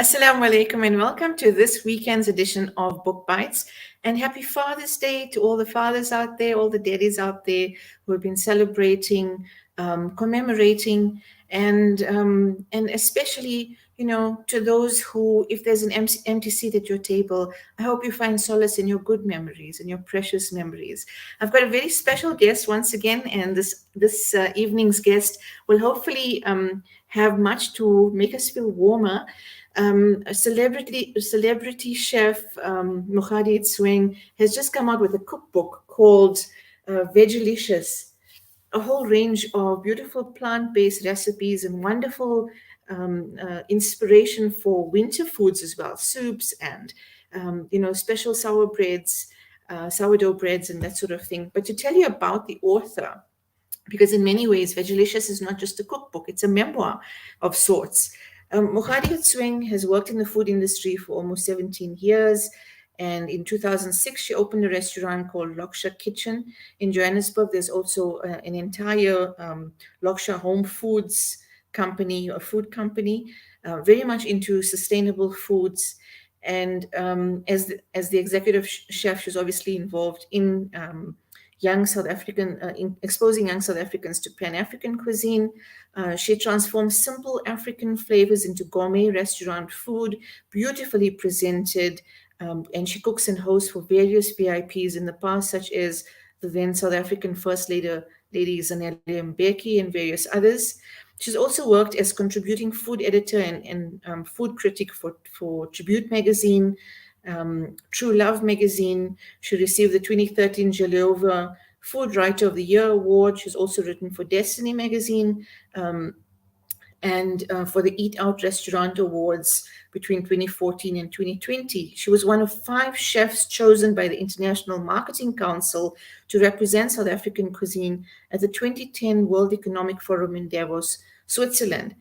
Assalamu alaikum and welcome to this weekend's edition of Book Bites. And happy Father's Day to all the fathers out there, all the daddies out there who have been celebrating, commemorating, and especially, to those who, if there's an empty seat at your table, I hope you find solace in your good memories and your precious memories. I've got a very special guest once again, and this evening's guest will hopefully have much to make us feel warmer. A celebrity chef, Mokgadi Itsweng, has just come out with a cookbook called Veggielicious, a whole range of beautiful plant-based recipes and wonderful inspiration for winter foods as well, soups and special sourdough breads and that sort of thing. But to tell you about the author, because in many ways, Veggielicious is not just a cookbook, it's a memoir of sorts. Mokgadi Itsweng has worked in the food industry for almost 17 years. And in 2006, she opened a restaurant called Loksha Kitchen in Johannesburg. There's also an entire Loksha Home Foods company, a food company, very much into sustainable foods. And as the executive chef, she's obviously involved in young South African, in exposing young South Africans to Pan-African cuisine. She transforms simple African flavors into gourmet restaurant food, beautifully presented, and she cooks and hosts for various VIPs in the past, such as the then South African First Lady Zanele Mbeki and various others. She's also worked as contributing food editor and food critic for Tribute magazine, True Love magazine. She received the 2013 Jalova Food Writer of the Year award. She's also written for Destiny magazine and for the Eat Out Restaurant Awards between 2014 and 2020. She was one of 5 chefs chosen by the International Marketing Council to represent South African cuisine at the 2010 World Economic Forum in Davos, Switzerland.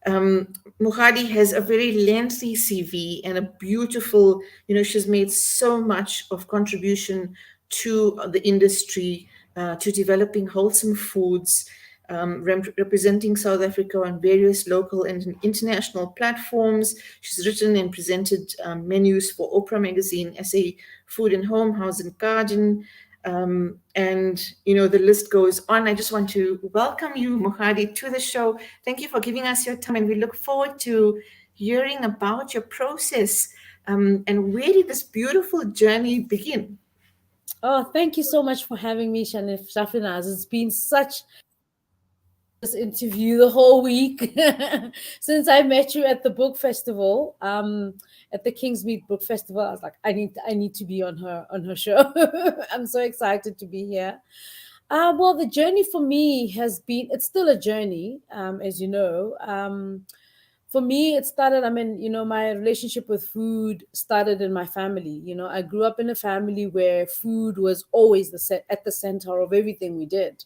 Mokgadi has a very lengthy CV and a beautiful, she's made so much of contribution to the industry, to developing wholesome foods, representing South Africa on various local and international platforms. She's written and presented menus for Oprah magazine, SA Food and Home, House and Garden, and the list goes on. I just want to welcome you, Mokgadi, to the show. Thank you for giving us your time, and we look forward to hearing about your process and where did this beautiful journey begin? Oh, thank you so much for having me, Shafinaaz. It's been such this interview the whole week since I met you at the book festival, at the Kingsmead Book Festival. I was like, I need to be on her show. I'm so excited to be here. Well, the journey for me has been, it's still a journey, as you know. For me, it started, my relationship with food started in my family. I grew up in a family where food was always at the center of everything we did.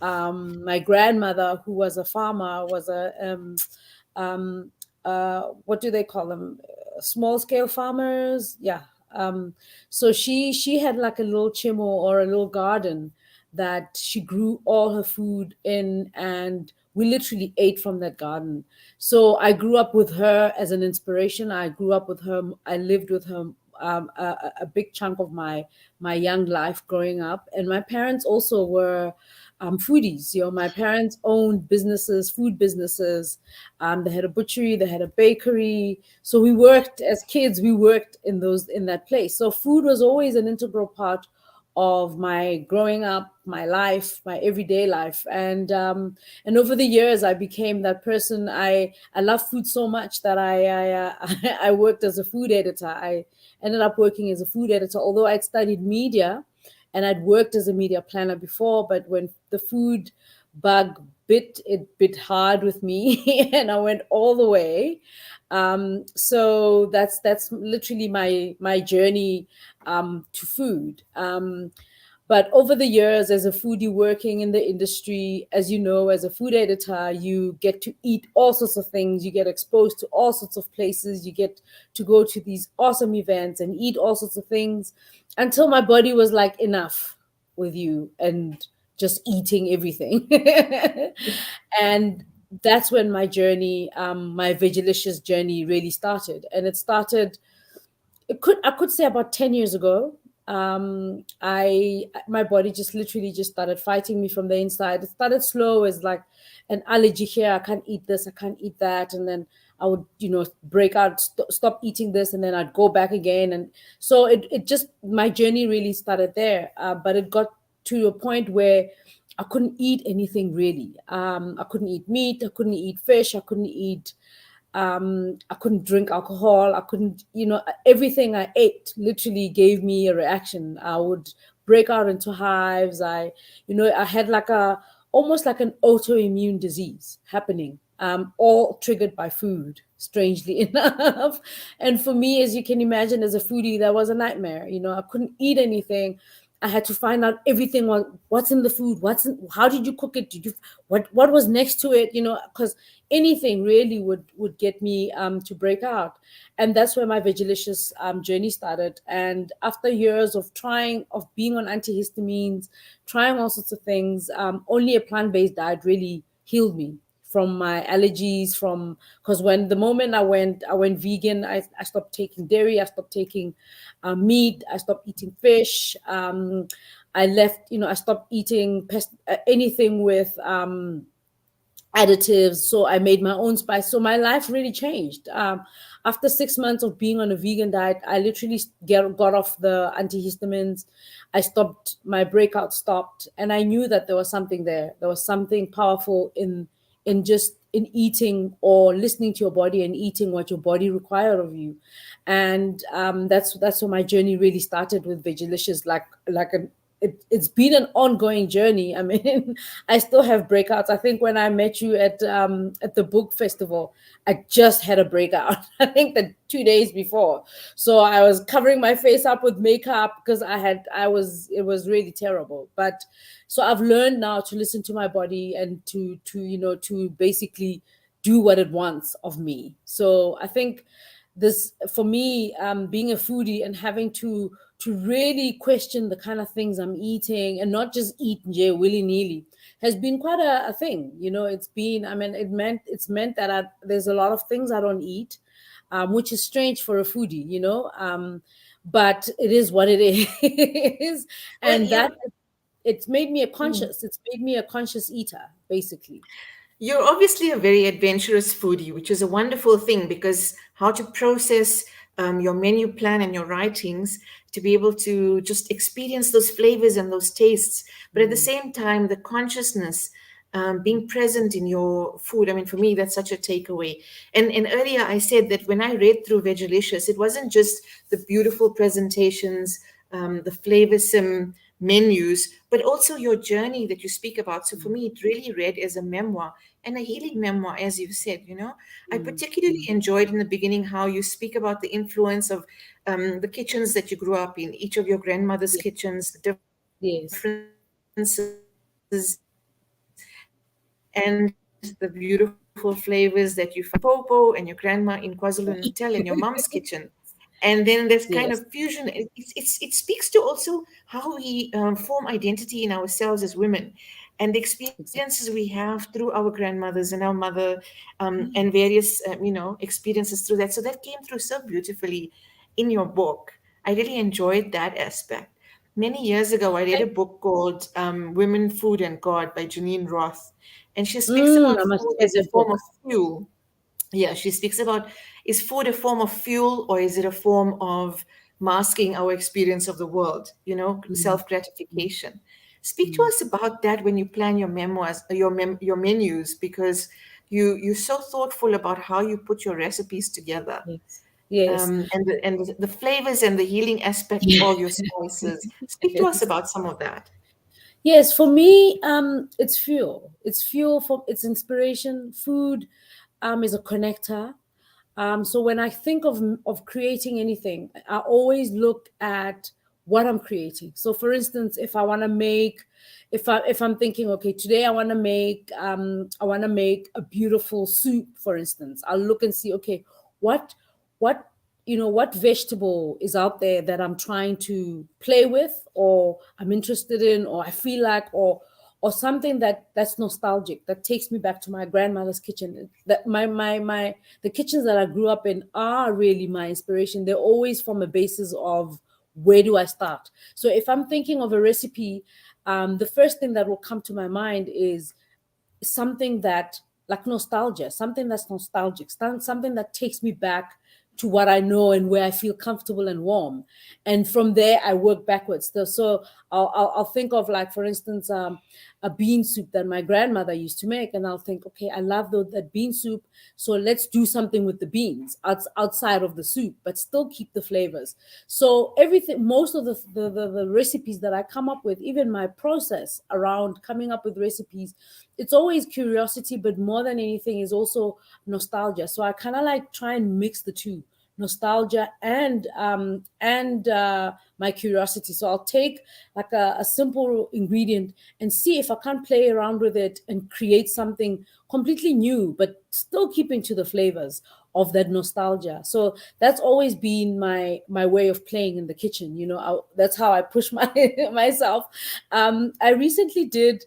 My grandmother, who was a farmer, was what do they call them? Small scale farmers. Yeah. So she had like a little chimo or a little garden that she grew all her food in, and we literally ate from that garden. So I grew up with her as an inspiration. I grew up with her. I lived with her a big chunk of my young life growing up. And my parents also were foodies. My parents owned businesses, food businesses. They had a butchery, they had a bakery. So we worked as kids. We worked in that place. So food was always an integral part of my growing up, my life, my everyday life. And over the years, I became that person. I love food so much that I worked as a food editor. I ended up working as a food editor, although I'd studied media and I'd worked as a media planner before. But when the food bug bit hard with me and I went all the way. So that's literally my journey to food. But over the years, as a foodie working in the industry, as you know, as a food editor, you get to eat all sorts of things. You get exposed to all sorts of places. You get to go to these awesome events and eat all sorts of things until my body was like, enough with you and just eating everything. And that's when my journey, my Veggielicious journey really started. And it started, I could say about 10 years ago. I My body just literally just started fighting me from the inside. It started slow as like an allergy here. I can't eat this, I can't eat that. And then I would, break out, stop eating this, and then I'd go back again. And so it just, my journey really started there. But it got to a point where I couldn't eat anything really. I couldn't eat meat, I couldn't eat fish, I couldn't eat, I couldn't drink alcohol, I couldn't, everything I ate literally gave me a reaction. I would break out into hives. I had like a, almost like an autoimmune disease happening, all triggered by food, strangely enough. And for me, as you can imagine, as a foodie, that was a nightmare. I couldn't eat anything. I had to find out everything, what's in the food, how did you cook it, did you, what was next to it, because anything really would get me to break out. And that's where my Veggielicious journey started. And after years of trying, of being on antihistamines, trying all sorts of things, only a plant-based diet really healed me from my allergies. From, because when the moment I went vegan, I stopped taking dairy, I stopped taking meat, I stopped eating fish. I left, I stopped eating anything with additives. So I made my own spice. So my life really changed. After 6 months of being on a vegan diet, I literally got off the antihistamines. I stopped, my breakout stopped, and I knew that there was something there. There was something powerful in just in eating, or listening to your body and eating what your body required of you. And that's where my journey really started with Veggielicious. It's been an ongoing journey. I mean, I still have breakouts. I think when I met you at the book festival, I just had a breakout. I think the 2 days before. So I was covering my face up with makeup because it was really terrible. But so I've learned now to listen to my body, and to basically do what it wants of me. So I think this, for me, being a foodie and having to really question the kind of things I'm eating, and not just eat willy nilly, has been quite a thing. It's been, I mean, it's meant that there's a lot of things I don't eat, which is strange for a foodie, but it is what it is. Well, And that, mm, it's made me a conscious eater, basically. you're obviously a very adventurous foodie, which is a wonderful thing, because how to process your menu plan and your writings to be able to just experience those flavors and those tastes, but at the Mm, same time, the consciousness being present in your food. I mean, for me, that's such a takeaway. And earlier I said that when I read through Veggielicious, it wasn't just the beautiful presentations, the flavorsome menus, but also your journey that you speak about. So for mm, me, it really read as a memoir, and a healing memoir, as you said. I mm, particularly mm. enjoyed in the beginning how you speak about the influence of the kitchens that you grew up in, each of your grandmother's Yeah. kitchens, the Yes. differences, and the beautiful flavors that you find in Popo and your grandma in KwaZulu-Natal and your mom's kitchen. And then there's kind Yes. of fusion. It speaks to also how we form identity in ourselves as women, and the Exactly. experiences we have through our grandmothers and our mother, and various experiences through that. So that came through so beautifully in your book. I really enjoyed that aspect. Many years ago, I read a book called Women, Food, and God by Janine Roth, and she speaks about I must food read as a that form of book. fuel. Yeah, she speaks about, is food a form of fuel, or is it a form of masking our experience of the world, Mm, self mm, gratification? Speak to mm. us about that when you plan your memoirs, your menus, because you're so thoughtful about how you put your recipes together, Yes. Yes. and the flavors and the healing aspect of all your spices. Speak to us Yes. about some of that. Yes, for me, it's fuel. It's fuel for, it's inspiration. Food, is a connector. So when I think of creating anything, I always look at what I'm creating. So for instance, if I want to make, if I'm thinking, okay, today I want to make a beautiful soup, for instance, I'll look and see, okay, what what what vegetable is out there that I'm trying to play with, or I'm interested in, or I feel like, or something that's nostalgic, that takes me back to my grandmother's kitchen. That my the kitchens that I grew up in are really my inspiration. They're always from a basis of where do I start. So if I'm thinking of a recipe, the first thing that will come to my mind is something that, like nostalgia, something that's nostalgic, something that takes me back to what I know and where I feel comfortable and warm. And from there, I work backwards. So I'll think of, like, for instance, a bean soup that my grandmother used to make. And I'll think, okay, I love that bean soup. So let's do something with the beans outside of the soup, but still keep the flavors. So everything, most of the recipes that I come up with, even my process around coming up with recipes, it's always curiosity, but more than anything is also nostalgia. So I kind of like try and mix the two, nostalgia and my curiosity. So I'll take like a simple ingredient and see if I can't play around with it and create something completely new, but still keeping to the flavors of that nostalgia. So that's always been my way of playing in the kitchen. That's how I push myself. I recently did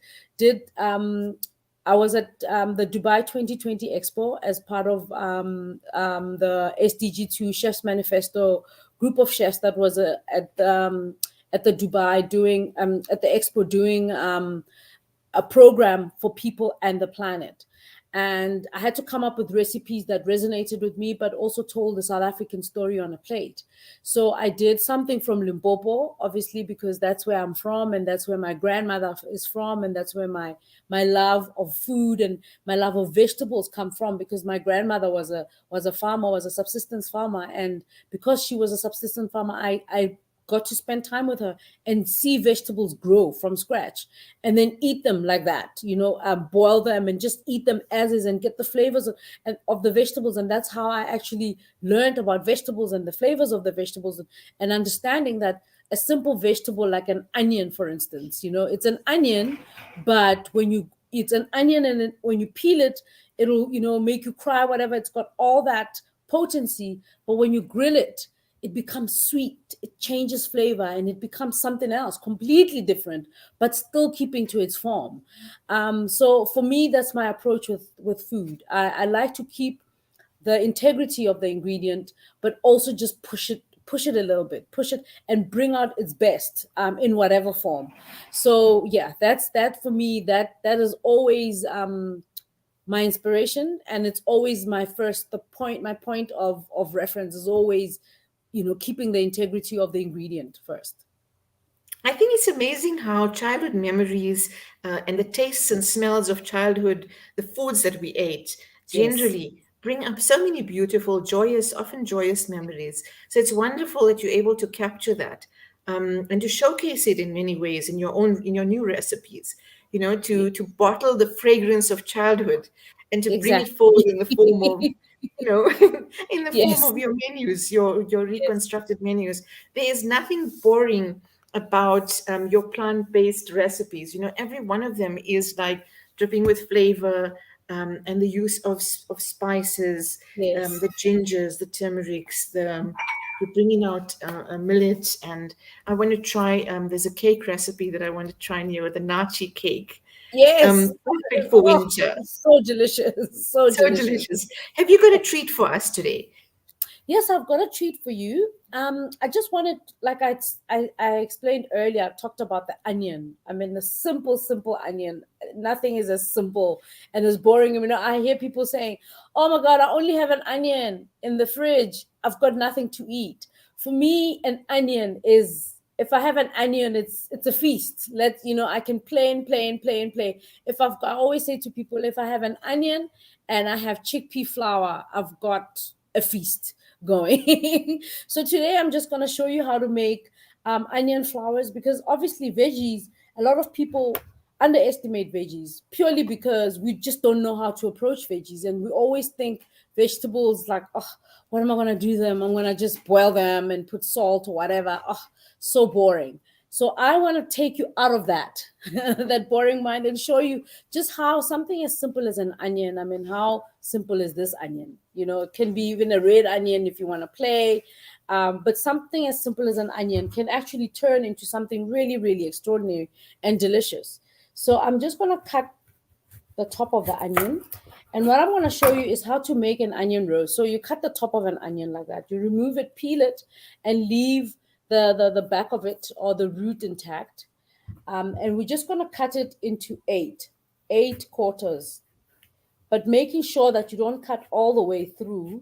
I was at the Dubai 2020 Expo as part of the SDG2 Chefs Manifesto group of chefs that was at the Dubai doing at the Expo doing a program for people and the planet. And I had to come up with recipes that resonated with me, but also told the South African story on a plate. So I did something from Limpopo, obviously, because that's where I'm from, and that's where my grandmother is from, and that's where my love of food and my love of vegetables come from. Because my grandmother was a farmer, was a subsistence farmer, and because she was a subsistence farmer, I got to spend time with her and see vegetables grow from scratch and then eat them like that, boil them and just eat them as is and get the flavors of the vegetables. And that's how I actually learned about vegetables and the flavors of the vegetables, and understanding that a simple vegetable like an onion, for instance, it's an onion, but it's an onion, and when you peel it, it'll, make you cry, whatever. It's got all that potency, but when you grill it, it becomes sweet, it changes flavor, and it becomes something else completely different, but still keeping to its form. So for me, that's my approach with food. I like to keep the integrity of the ingredient, but also just push it a little bit, push it and bring out its best in whatever form. So yeah, that's that for me. That is always my inspiration, and it's always my point of reference is always, keeping the integrity of the ingredient first. I think it's amazing how childhood memories and the tastes and smells of childhood, the foods that we ate, Yes. generally bring up so many beautiful, joyous, often joyous memories. So it's wonderful that you're able to capture that and to showcase it in many ways in your new recipes. To bottle the fragrance of childhood and to bring it Exactly. forward in the form of in the form Yes. of your menus, your Yes. reconstructed menus. There is nothing boring about your plant-based recipes. Every one of them is like dripping with flavor, and the use of spices, Yes. the gingers, the turmerics, you're bringing out a millet. And I want to try, there's a cake recipe that I want to try near, the nachi cake. Yes. Perfect for Oh, winter. so delicious. So So delicious. delicious. Have you got a treat for us today? Yes, I've got a treat for you. I just wanted, like I explained earlier, I talked about the onion. I mean, the simple onion. Nothing is as simple and as boring. I hear people saying, "Oh my God, I only have an onion in the fridge. I've got nothing to eat." For me, an onion is, if I have an onion, it's a feast. I can play. I always say to people, if I have an onion and I have chickpea flour, I've got a feast going. So today I'm just going to show you how to make onion flowers, because obviously veggies, a lot of people underestimate veggies purely because we just don't know how to approach veggies, and we always think vegetables like, oh, what am I going to do them? I'm going to just boil them and put salt or whatever. Oh, so boring. So I want to take you out of that that boring mind and show you just how something as simple as an onion. I mean, how simple is this onion? It can be even a red onion if you want to play. But something as simple as an onion can actually turn into something really, really extraordinary and delicious. So I'm just going to cut the top of the onion. And what I'm going to show you is how to make an onion roast. So you cut the top of an onion like that. You remove it, peel it, and leave the back of it or the root intact. And we're just going to cut it into eight quarters, but making sure that you don't cut all the way through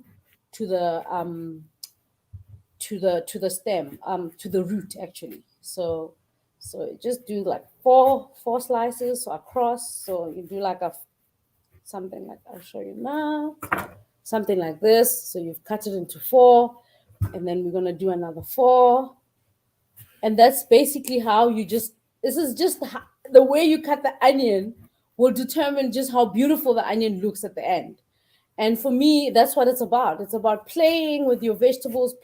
to the stem, to the root actually. So just do like four slices across. So you do like a something like, I'll show you now, something like this. So you've cut it into four, and then we're gonna do another four, and that's basically how you just. This is just the way you cut the onion will determine just how beautiful the onion looks at the end. And for me, that's what it's about. It's about playing with your vegetables,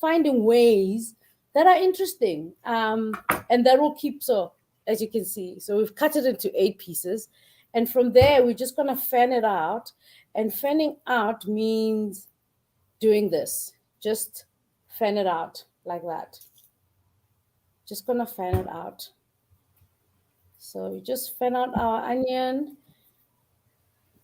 finding ways that are interesting, and that will keep. So as you can see, so we've cut it into 8 pieces, and from there we're just gonna fan it out. And fanning out means doing this. Just fan it out like that. Just gonna fan it out. So we just fan out our onion,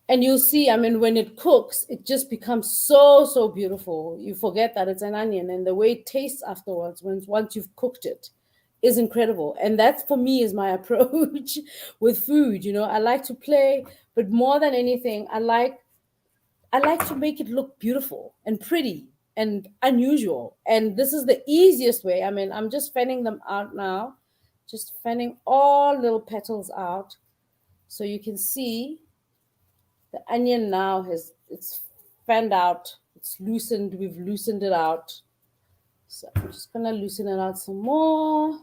and you'll see, I mean, when it cooks, it just becomes so beautiful. You forget that it's an onion, and the way it tastes afterwards, once you've cooked it, is incredible. And that for me is my approach with food. I like to play, but more than anything, I like to make it look beautiful and pretty and unusual. And this is the easiest way. I mean, I'm just fanning them out now, just fanning all little petals out, so you can see the onion now it's fanned out, it's loosened, we've loosened it out. So I'm just gonna loosen it out some more.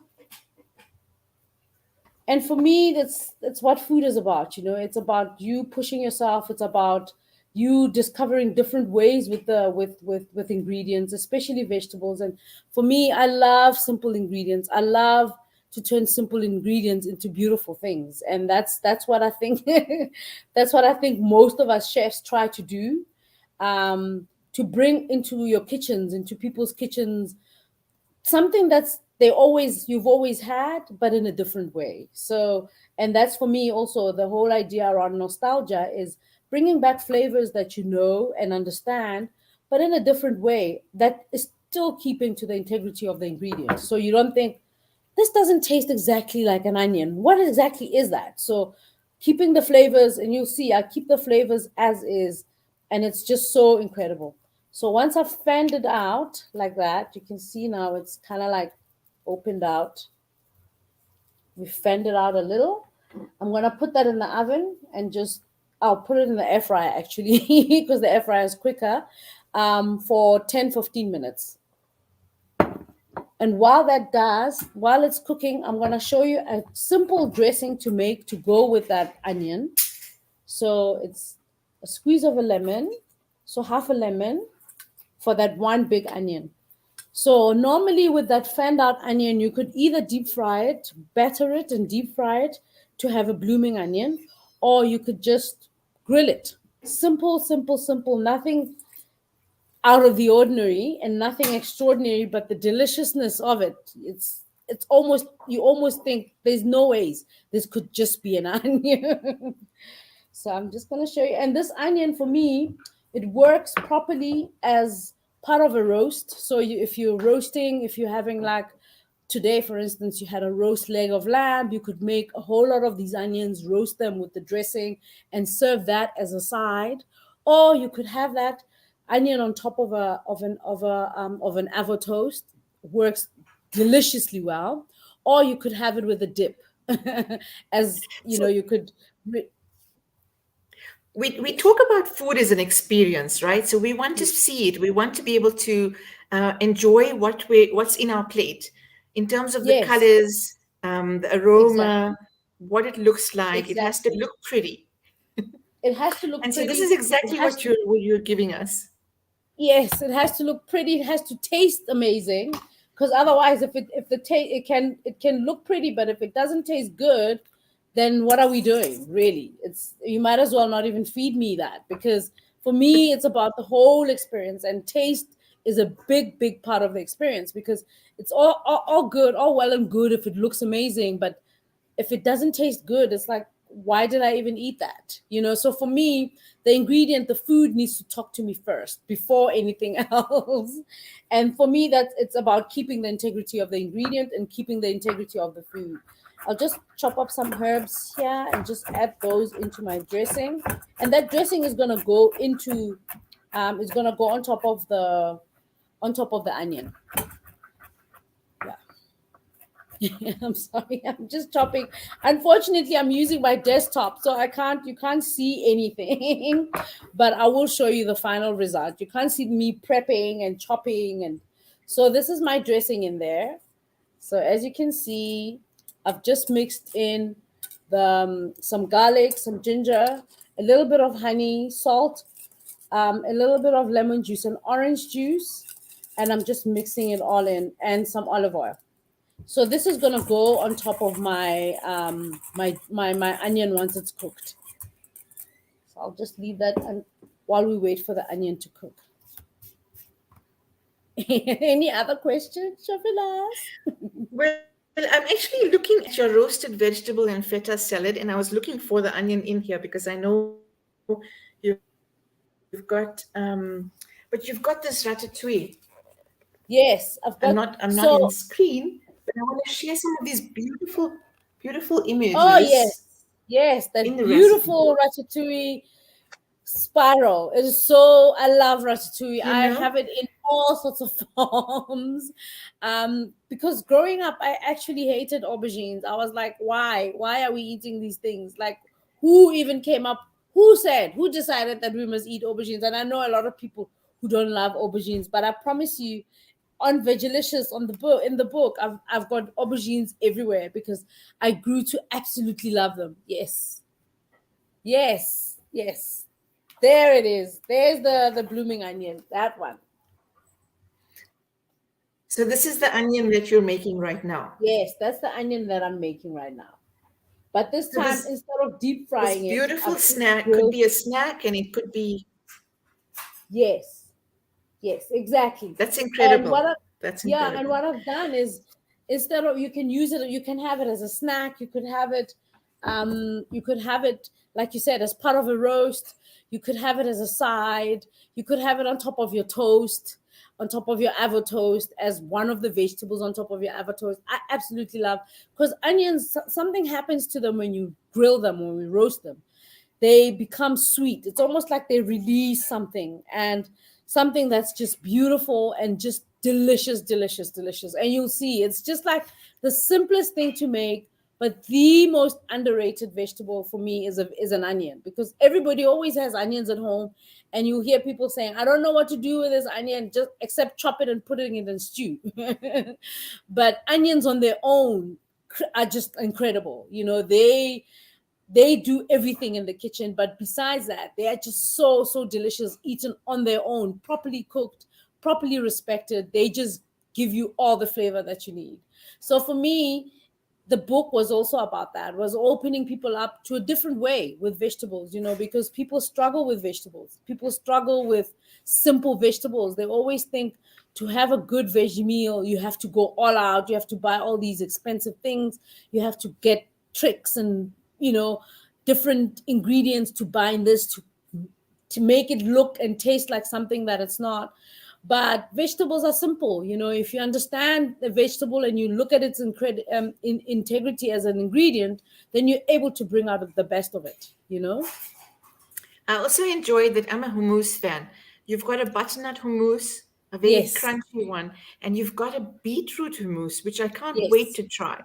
And for me, that's what food is about. It's about you pushing yourself. It's about you discovering different ways with ingredients, especially vegetables. And for me, I love simple ingredients. I love to turn simple ingredients into beautiful things. And that's what I think that's what I think most of us chefs try to do, to bring into your kitchens, into people's kitchens, something that's you've always had, but in a different way. So, and that's for me also the whole idea around nostalgia, is bringing back flavors that you know and understand, but in a different way that is still keeping to the integrity of the ingredients. So you don't think, this doesn't taste exactly like an onion, what exactly is that? So keeping the flavors, and you'll see I keep the flavors as is, and it's just so incredible. So once I've fanned it out like that, you can see now it's kind of like opened out. We fanned it out a little. I'm gonna put that in the oven, and I'll put it in the air fryer actually, because the air fryer is quicker, for 10-15 minutes. And while it's cooking, I'm gonna show you a simple dressing to make to go with that onion. So it's a squeeze of a lemon, so half a lemon for that one big onion. So normally with that fanned out onion, you could either deep fry it, batter it and deep fry it to have a blooming onion, or you could just grill it. Simple, simple, simple, nothing out of the ordinary and nothing extraordinary, but the deliciousness of it. It's almost, you almost think there's no ways this could just be an onion. So I'm just going to show you. And this onion, for me, it works properly as part of a roast. So if you're roasting, if you're having like today, for instance, you had a roast leg of lamb, you could make a whole lot of these onions, roast them with the dressing, and serve that as a side. Or you could have that onion on top of an avo toast. Works deliciously well. Or you could have it with a dip, as you know, So you could. we talk about food as an experience, right? So we want to see it. We want to be able to enjoy what's in our plate, in terms of the Yes, colors, the aroma, exactly, what it looks like. It has to exactly. look pretty. It has to look And so this pretty. is It exactly has what to, you're giving us. yes, it has to look pretty. It has to taste amazing. Because otherwise, it can look pretty, but if it doesn't taste good, then what are we doing? Really, you might as well not even feed me that, because for me, it's about the whole experience, and taste is a big part of the experience, because it's all good, all well and good if it looks amazing, but if it doesn't taste good, it's like, why did I even eat that? So for me, the ingredient, the food needs to talk to me first before anything else. And for me, that it's about keeping the integrity of the ingredient and keeping the integrity of the food. I'll just chop up some herbs here and just add those into my dressing. And that dressing is gonna go into is gonna go on top of the onion. Yeah. I'm sorry, I'm just chopping. Unfortunately, I'm using my desktop, so you can't see anything. But I will show you the final result. You can't see me prepping and chopping. And so this is my dressing in there. So as you can see, I've just mixed in some garlic, some ginger, a little bit of honey, salt, a little bit of lemon juice and orange juice, and I'm just mixing it all in, and some olive oil. So this is gonna go on top of my onion once it's cooked. So I'll just leave that and while we wait for the onion to cook. Any other questions, Shafilas? Well, I'm actually looking at your roasted vegetable and feta salad, and I was looking for the onion in here because I know you've got, but you've got this ratatouille. Yes, I've got I'm not in so. screen, but I want to share some of these beautiful Oh yes, images yes, in that the recipe. beautiful ratatouille spiral. It is so. I love ratatouille. You I know? have it in all sorts of forms. Because growing up, I actually hated aubergines. I was like, why? Why are we eating these things? Like, who even came up? Who said? Who decided that we must eat aubergines? And I know a lot of people who don't love aubergines, but I promise you, on Veggielicious, on the book, in the book, I've got aubergines everywhere because I grew to absolutely love them. Yes, yes, yes. There it is. There's the blooming onion. That one. So this is the onion that you're making right now. Yes, that's the onion that I'm making right now. But this So time, instead of deep this frying it, beautiful I've just snack could grilled. be a snack, and it could be Yes, yes, exactly. that's And incredible. That's yeah, and incredible. what I've done is, instead of, you can use it, you can have it as a snack, you could have it, like you said, as part of a roast, you could have it as a side, you could have it on top of your toast, on top of your avo toast, as one of the vegetables on top of your avo toast. I absolutely love, because onions, something happens to them when you grill them, when we roast them, they become sweet. It's almost like they release something, and something that's just beautiful and just delicious, delicious, delicious. And you'll see it's just like the simplest thing to make, but the most underrated vegetable for me is an onion, because everybody always has onions at home, and you hear people saying, "I don't know what to do with this onion, just except chop it and put it in stew." But onions on their own are just incredible. They do everything in the kitchen, but besides that, they are just so delicious, eaten on their own, properly cooked, properly respected. They just give you all the flavor that you need. So for me, the book was also about that, was opening people up to a different way with vegetables, because people struggle with vegetables, people struggle with simple vegetables. They always think to have a good veggie meal, you have to go all out, you have to buy all these expensive things, you have to get tricks and different ingredients to bind this to make it look and taste like something that it's not. But vegetables are simple. If you understand the vegetable and you look at its integrity as an ingredient, then you're able to bring out the best of it. I also enjoyed that I'm a hummus fan. You've got a butternut hummus, a very Yes, crunchy one, and you've got a beetroot hummus, which I can't wait yes. to try.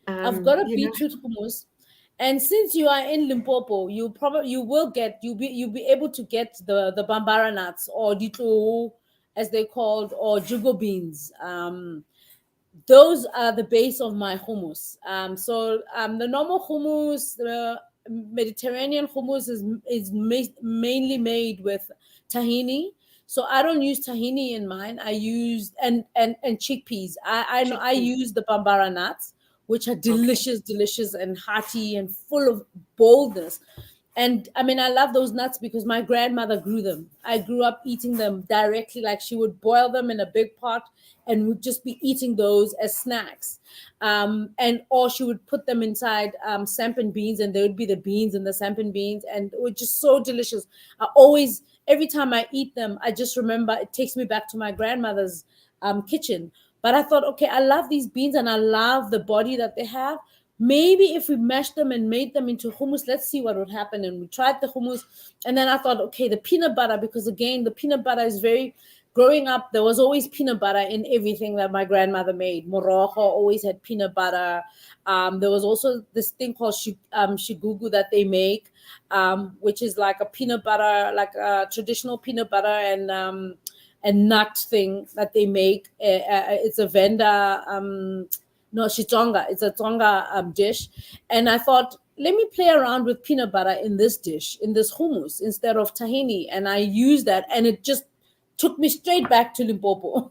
I've got a You know, beetroot hummus, and since you are in Limpopo, you'll be able to get the bambara nuts, or ditlo, as they called, or jugo beans. Those are the base of my hummus. The normal hummus, the Mediterranean hummus, is mainly made with tahini. So I don't use tahini in mine. I use and chickpeas. I know I chickpeas. use the bambara nuts, which are Okay. delicious, delicious and hearty and full of boldness. And I mean, I love those nuts because my grandmother grew them. I grew up eating them directly, like she would boil them in a big pot and would just be eating those as snacks. And or she would put them inside sampan beans, and there would be the beans and the sampan beans, and it was just so delicious. I always, every time I eat them, I just remember it takes me back to my grandmother's kitchen. But I thought, okay, I love these beans and I love the body that they have. Maybe if we mashed them and made them into hummus, let's see what would happen. And we tried the hummus. And then I thought, okay, the peanut butter, because again, the peanut butter is very, growing up, there was always peanut butter in everything that my grandmother made. Morojo always had peanut butter. There was also this thing called shigugu that they make, which is like a peanut butter, like a traditional peanut butter and nut thing that they make. It's a vendor. No, shitonga. It's a tonga dish. And I thought, let me play around with peanut butter in this dish, in this hummus, instead of tahini. And I used that, and it just took me straight back to Limpopo.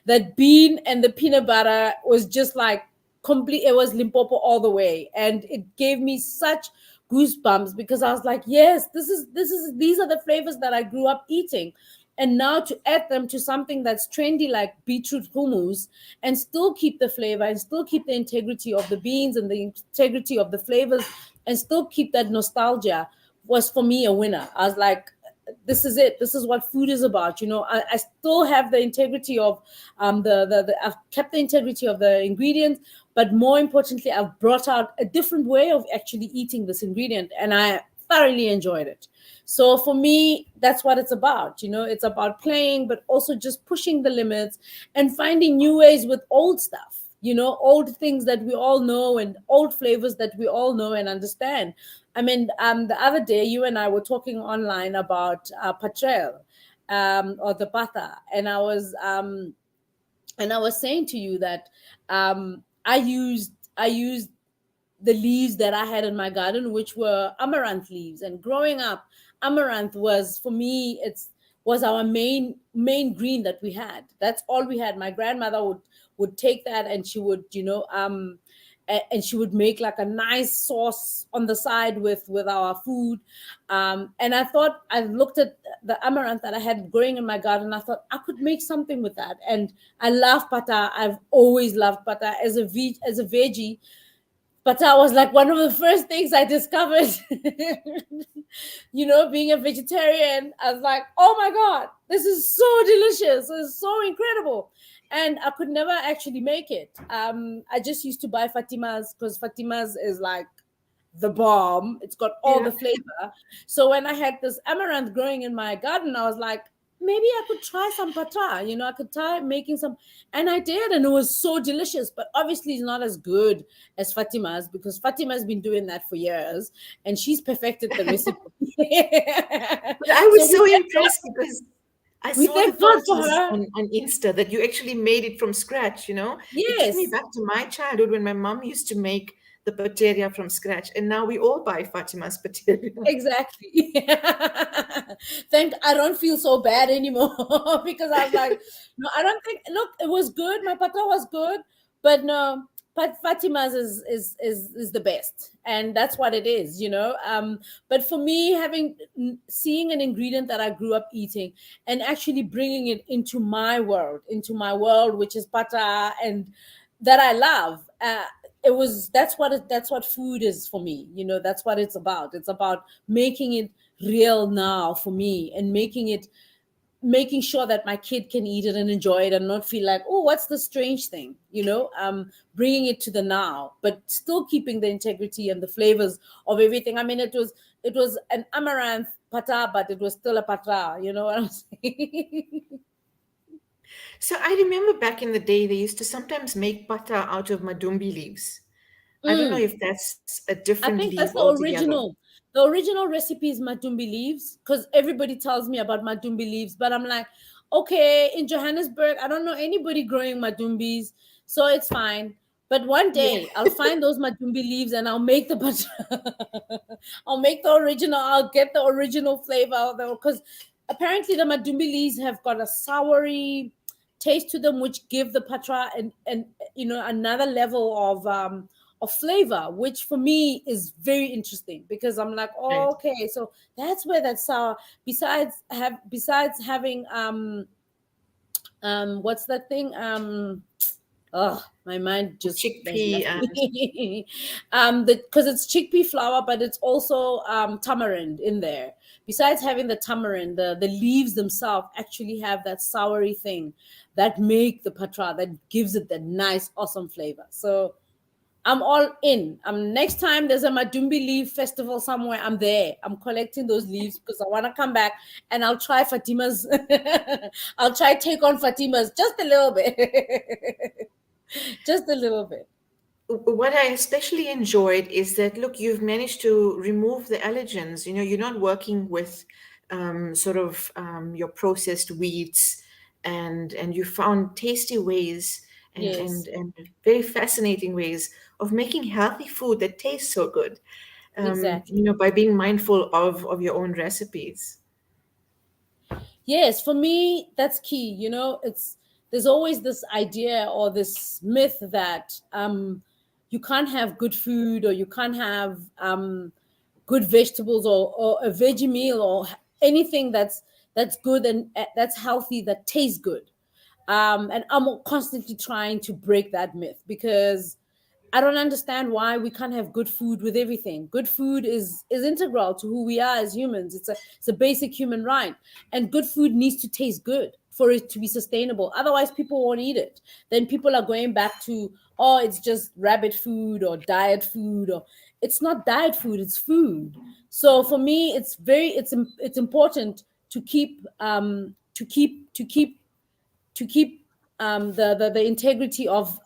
That bean and the peanut butter was just like complete. It was Limpopo all the way, and it gave me such goosebumps because I was like, yes, these are the flavors that I grew up eating. And now to add them to something that's trendy like beetroot hummus and still keep the flavor and still keep the integrity of the beans and the integrity of the flavors and still keep that nostalgia was for me a winner. I was like, this is it. This is what food is about. I still have the integrity of I've kept the integrity of the ingredients, but more importantly, I've brought out a different way of actually eating this ingredient, and I thoroughly enjoyed it. So for me, that's what it's about. It's about playing, but also just pushing the limits and finding new ways with old stuff. Old things that we all know and old flavors that we all know and understand. I mean, the other day, you and I were talking online about patrel, or the pata, and I was saying to you that I used the leaves that I had in my garden, which were amaranth leaves. And growing up, amaranth was for me, it's was our main green that we had. That's all we had. My grandmother would take that, and she would, and she would make like a nice sauce on the side with our food. And I looked at the amaranth that I had growing in my garden. I thought I could make something with that. And I love pata. I've always loved pata as a veggie. Pata was like one of the first things I discovered. Being a vegetarian, I was like, oh my God, this is so delicious. It's so incredible. And I could never actually make it. I just used to buy Fatima's because Fatima's is like the bomb. It's got all Yeah. the flavor. So when I had this amaranth growing in my garden, I was like, maybe I could try some pata. I could try making some, and I did, and it was so delicious. But obviously, it's not as good as Fatima's because Fatima's been doing that for years, and she's perfected the recipe. But I So was so impressed because I we saw the thank God for photos her. on Insta that you actually made it from scratch. It took me Yes. back to my childhood when my mom used to make the pateria from scratch, and now we all buy Fatima's pateria. Exactly. Thank I don't feel so bad anymore because I was like, no, I don't think. Look, it was good. My pata was good, but no, Fatima's is the best, and that's what it is. But for me, seeing an ingredient that I grew up eating and actually bringing it into my world, which is pata, and that I love. That's what food is for me. That's what it's about. It's about making it real now for me and making sure that my kid can eat it and enjoy it and not feel like, oh, what's the strange thing. Bringing it to the now, but still keeping the integrity and the flavors of everything. I mean, it was an amaranth pata, but it was still a pata. You know what I'm saying? So I remember back in the day, they used to sometimes make pata out of madumbi leaves. I don't know Mm. if that's a different I think leaf that's the altogether. original. The original recipe is matumbi leaves because everybody tells me about matumbi leaves, but I'm like, okay, in Johannesburg, I don't know anybody growing matumbis, so it's fine. But one Yeah. day I'll find those matumbi leaves and I'll make the I'll make the original. I'll get the original flavor of them because apparently the matumbi leaves have got a soury taste to them, which give the patra and another level of flavor, which for me is very interesting because I'm like, oh, Right. okay, so that's where that sour. Besides having what's that thing oh, my mind The just has chickpea left and me. Because it's chickpea flour, but it's also tamarind in there. Besides having the tamarind, the leaves themselves actually have that soury thing that make the patra, that gives it that nice, awesome flavor. So I'm all in. Next time there's a Madumbi leaf festival somewhere, I'm there. I'm collecting those leaves because I want to come back and I'll try Fatima's. I'll try take on Fatima's just a little bit, just a little bit. what I especially enjoyed is that, look, you've managed to remove the allergens. You're not working with your processed wheats, and you found tasty ways and, Yes, and, and very fascinating ways of making healthy food that tastes so good, exactly. by being mindful of your own recipes. Yes, for me, that's key. It's there's always this idea or this myth that you can't have good food or you can't have good vegetables or a veggie meal or anything that's good and that's healthy that tastes good. And I'm constantly trying to break that myth because I don't understand why we can't have good food with everything. Good food is integral to who we are as humans. It's a basic human right, and good food needs to taste good for it to be sustainable. Otherwise, people won't eat it. Then people are going back to, oh, it's just rabbit food or diet food, or it's not diet food. It's food. So for me, it's important to keep the integrity of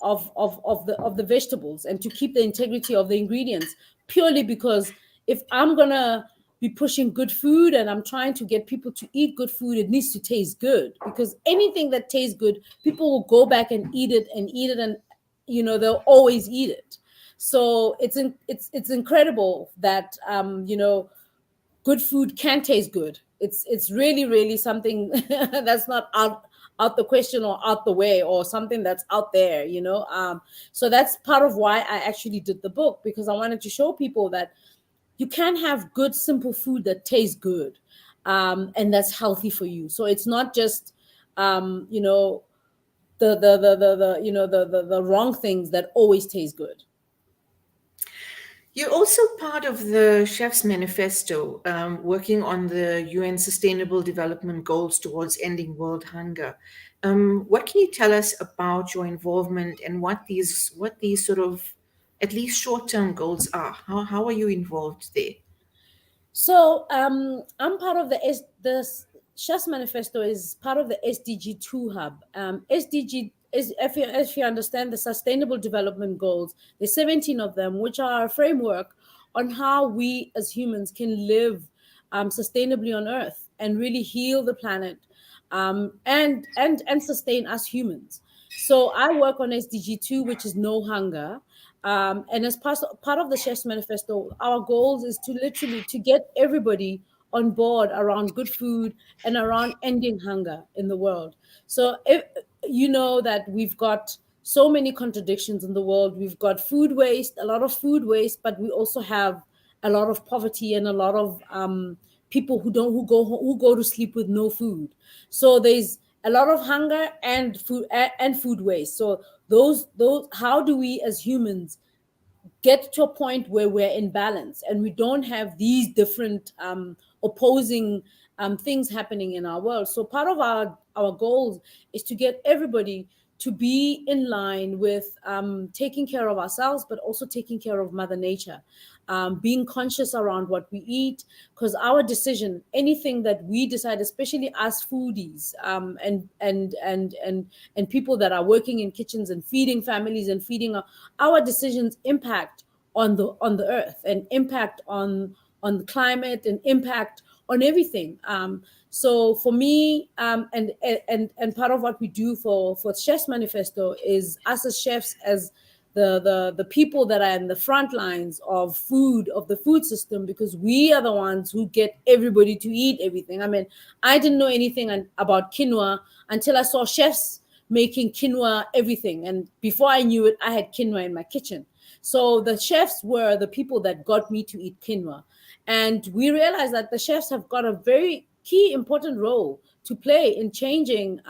the vegetables and to keep the integrity of the ingredients, purely because if I'm gonna be pushing good food and I'm trying to get people to eat good food, it needs to taste good, because anything that tastes good, people will go back and eat it, and they'll always eat it. So it's incredible that good food can taste good. It's really really something that's not out the question or out the way, or something that's out there. So that's part of why I actually did the book, because I wanted to show people that you can have good simple food that tastes good, and that's healthy for you. So it's not just the wrong things that always taste good. You're also part of the Chef's Manifesto, working on the UN Sustainable Development Goals towards ending world hunger. What can you tell us about your involvement and what these sort of at least short-term goals are? How are you involved there? So I'm part of the Chef's Manifesto is part of the SDG 2 hub. SDG is, if you understand the Sustainable Development Goals, there's 17 of them, which are a framework on how we as humans can live sustainably on Earth and really heal the planet, and sustain us humans. So I work on SDG 2, which is no hunger. And as part of the Chef's Manifesto, our goals is to literally to get everybody on board around good food and around ending hunger in the world. So if you know that we've got so many contradictions in the world, we've got food waste, a lot of food waste, but we also have a lot of poverty and a lot of people who go to sleep with no food. So there's a lot of hunger and food waste. So those how do we as humans get to a point where we're in balance and we don't have these different opposing things happening in our world? So part of our goals is to get everybody to be in line with taking care of ourselves, but also taking care of Mother Nature, being conscious around what we eat, because our decision, anything that we decide, especially as foodies, and people that are working in kitchens and feeding families and feeding our decisions impact on the earth and impact on the climate and impact on everything. So for me, and part of what we do for Chefs Manifesto is us as chefs, as the people that are in the front lines of the food system, because we are the ones who get everybody to eat everything. I mean, I didn't know anything about quinoa until I saw chefs making quinoa everything, and before I knew it, I had quinoa in my kitchen. So the chefs were the people that got me to eat quinoa. And we realized that the chefs have got a very key important role to play in changing,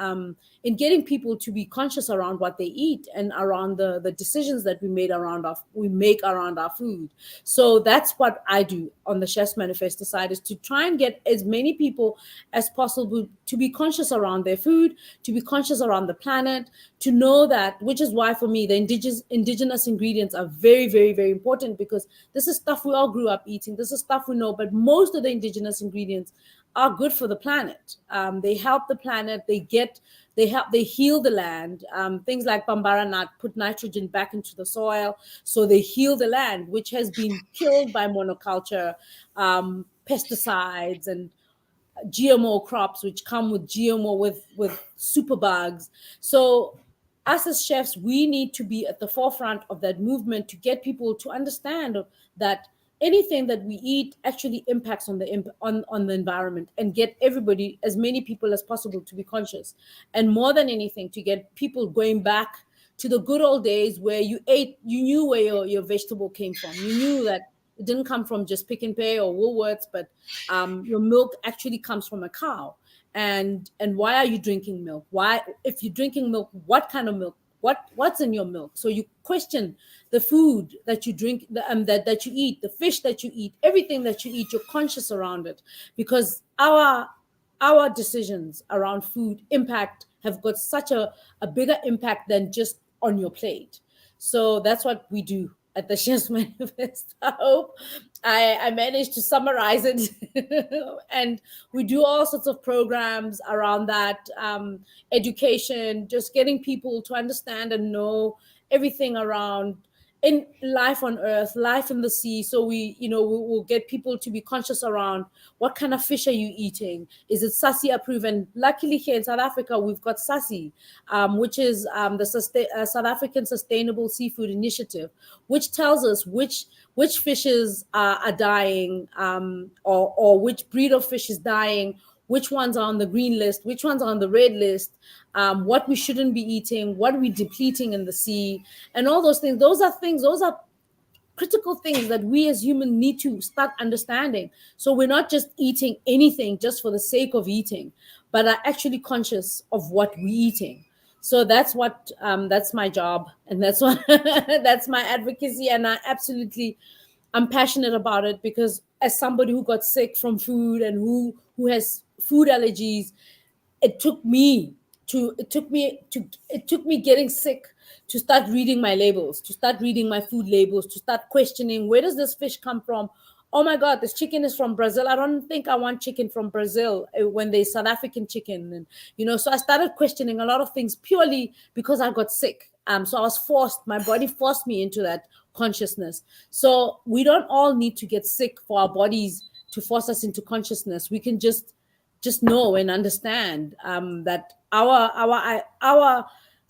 in getting people to be conscious around what they eat and around the decisions that we make around our food. So that's what I do on the Chef's Manifesto side, is to try and get as many people as possible to be conscious around their food, to be conscious around the planet, to know that, which is why for me the indigenous ingredients are very, very, very important, because this is stuff we all grew up eating. This is stuff we know, but most of the indigenous ingredients are good for the planet. They help the planet. They heal the land. Things like bambara nut put nitrogen back into the soil, so they heal the land, which has been killed by monoculture, pesticides, and GMO crops, which come with GMO, with superbugs. So us as chefs, we need to be at the forefront of that movement to get people to understand that anything that we eat actually impacts on on the environment, and get everybody, as many people as possible, to be conscious. And more than anything, to get people going back to the good old days where you knew where your vegetable came from. You knew that it didn't come from just Pick and Pay or Woolworths, but your milk actually comes from a cow. And why are you drinking milk? Why, if you're drinking milk, what kind of milk? What's in your milk? So you question the food that you drink, that you eat, the fish that you eat, everything that you eat. You're conscious around it, because our decisions around food impact have got such a bigger impact than just on your plate. So that's what we do at the Chef's Manifest. I hope I managed to summarize it. And we do all sorts of programs around that, education, just getting people to understand and know everything around in life on earth, life in the sea. So we will get people to be conscious around what kind of fish are you eating? Is it SASI approved? And luckily here in South Africa, we've got SASI, which is the South African Sustainable Seafood Initiative, which tells us which fishes are dying, or which breed of fish is dying, which ones are on the green list, which ones are on the red list, what we shouldn't be eating, what we're depleting in the sea, and all those things. Those are critical things that we as humans need to start understanding. So we're not just eating anything just for the sake of eating, but are actually conscious of what we're eating. So that's my job, and that's what that's my advocacy, and I'm passionate about it, because as somebody who got sick from food and who has food allergies, it took me it took me getting sick to start reading my labels, to start reading my food labels, to start questioning, where does this fish come from? Oh my god, this chicken is from Brazil. I don't think I want chicken from Brazil, when there's South African chicken. And so I started questioning a lot of things purely because I got sick. So I was forced, my body forced me into that consciousness. So we don't all need to get sick for our bodies to force us into consciousness. We can just know and understand, that our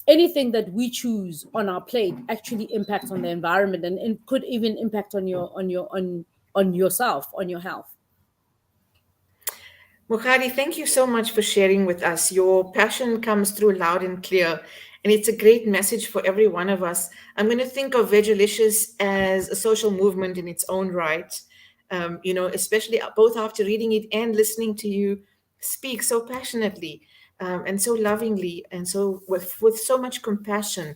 anything that we choose on our plate actually impacts on the environment, and could even impact on yourself, on your health. Mokgadi, thank you so much for sharing with us. Your passion comes through loud and clear, and it's a great message for every one of us. I'm going to think of Veggielicious as a social movement in its own right, especially both after reading it and listening to you speak so passionately, and so lovingly, and so with so much compassion,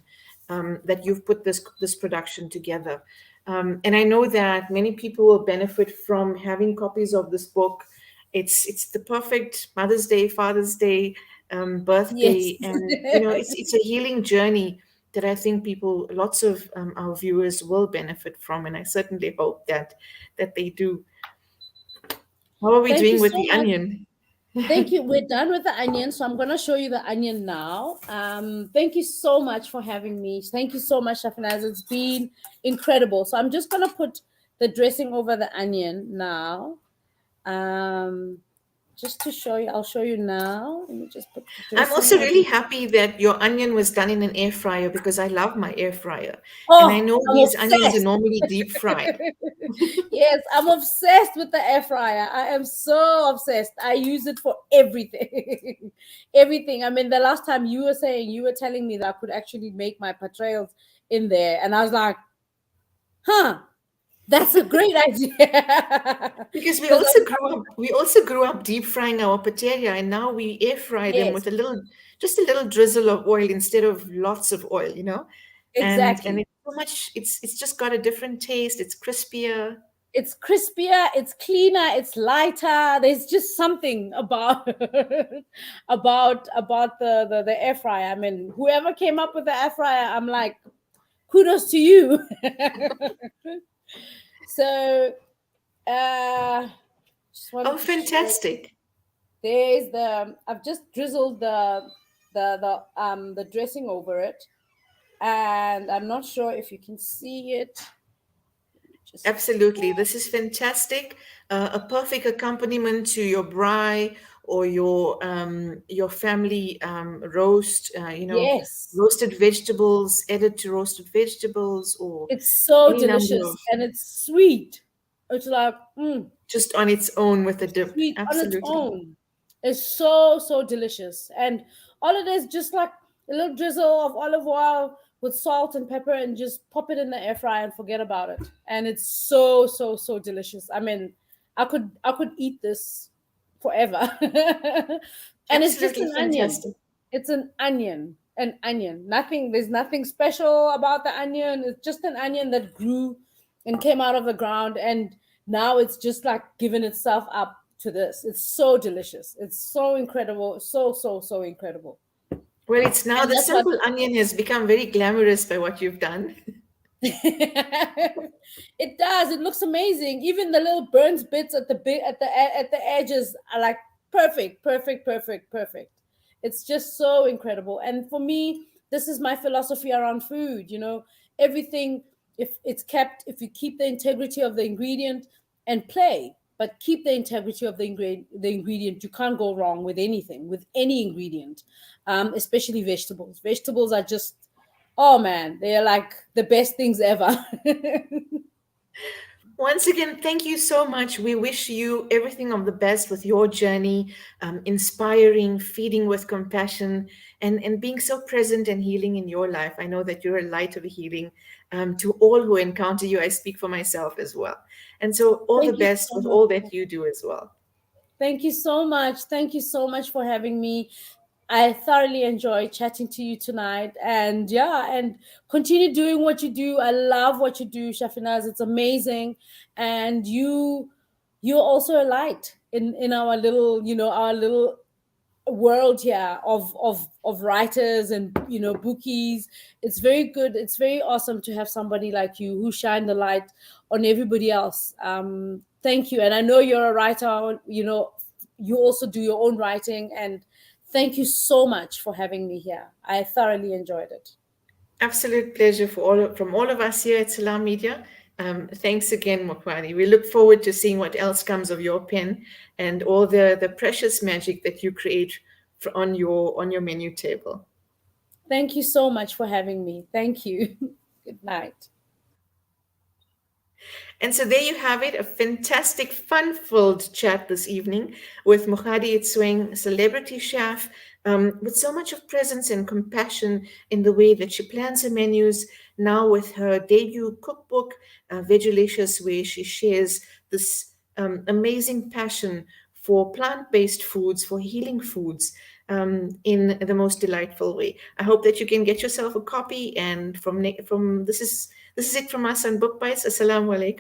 that you've put this production together. And I know that many people will benefit from having copies of this book. It's the perfect Mother's Day, Father's Day, Yes. birthday, and it's a healing journey that I think lots of our viewers will benefit from, and I certainly hope that they do. How are we Thank you doing with so the much. onion? Thank you. We're done with the onion, so I'm going to show you the onion now. Thank you so much for having me. Thank you so much, Shafinaaz. It's been incredible. So I'm just going to put the dressing over the onion now. Um, just to show you, I'll show you now. Let me just put the I'm dressing also over. really happy that your onion was done in an air fryer, because I love my air fryer. And I Oh, know I'm these onions are obsessed. normally deep fried. Yes, I'm obsessed with the air fryer. I am so obsessed. I use it for everything. Everything. I mean, the last time you were telling me that I could actually make my portrayals in there, and I was like, Huh, that's a great idea. Because we Because also grew up deep frying our potato, and now we air fry them yes, with a little, just a little drizzle of oil instead of lots of oil, you know. And exactly. it's so much. It's just got a different taste. It's crispier. It's crispier, it's cleaner, it's lighter. There's just something about about the air fryer. I mean, whoever came up with the air fryer, I'm like, kudos to you. So just Oh, wanted to share. fantastic! There's the I've just drizzled the dressing over it, and I'm not sure if you can see it. Just Absolutely, this is fantastic. A perfect accompaniment to your braai or your family roast. yes, Roasted vegetables, added to roasted vegetables, or it's so any number of, delicious and it's sweet. It's like just on its own with a dip. sweet on its Absolutely. own. It's so delicious, and all it is just like a little drizzle of olive oil with salt and pepper, and just pop it in the air fryer and forget about it. And it's so delicious. I mean, I could eat this forever. And it's just Absolutely an onion. fantastic. It's an onion. Nothing. There's nothing special about the onion. It's just an onion that grew and came out of the ground, and now it's just like given itself up to this. It's so delicious. It's so incredible. So incredible. Well, it's now And the that's what simple onion has become very glamorous by what you've done. it does. It looks amazing. Even the little burnt bits at the at the edges are like perfect. It's just so incredible. And for me, this is my philosophy around food. Everything, if you keep the integrity of the ingredient and play, but keep the integrity of the ingredient, you can't go wrong with anything, with any ingredient, especially vegetables. Vegetables are just, oh man, they are like the best things ever. Once again, thank you so much. We wish you everything of the best with your journey, inspiring, feeding with compassion, and being so present and healing in your life. I know that you're a light of healing to all who encounter you. I speak for myself as well. And so, all the Thank you best so with much. all that you do as well. Thank you so much. Thank you so much for having me. I thoroughly enjoyed chatting to you tonight. And yeah, and continue doing what you do. I love what you do, Shafinaz. It's amazing. And you're also a light in our little, our little world here of writers and bookies. It's very good. It's very awesome to have somebody like you who shine the light on everybody else. Thank you. And I know you're a writer. You also do your own writing, and thank you so much for having me here. I thoroughly enjoyed it. Absolute pleasure from all of us here at Salam Media. Thanks again, Mokwani. We look forward to seeing what else comes of your pen and all the precious magic that you create on your menu table. Thank you so much for having me. Thank you. Good night. And so there you have it, a fantastic, fun-filled chat this evening with Mokgadi Itsweng, celebrity chef, with so much of presence and compassion in the way that she plans her menus. Now with her debut cookbook, Veggielicious, where she shares this amazing passion for plant-based foods, for healing foods, in the most delightful way. I hope that you can get yourself a copy. And from this is it from us on BookBytes. Assalamu alaikum.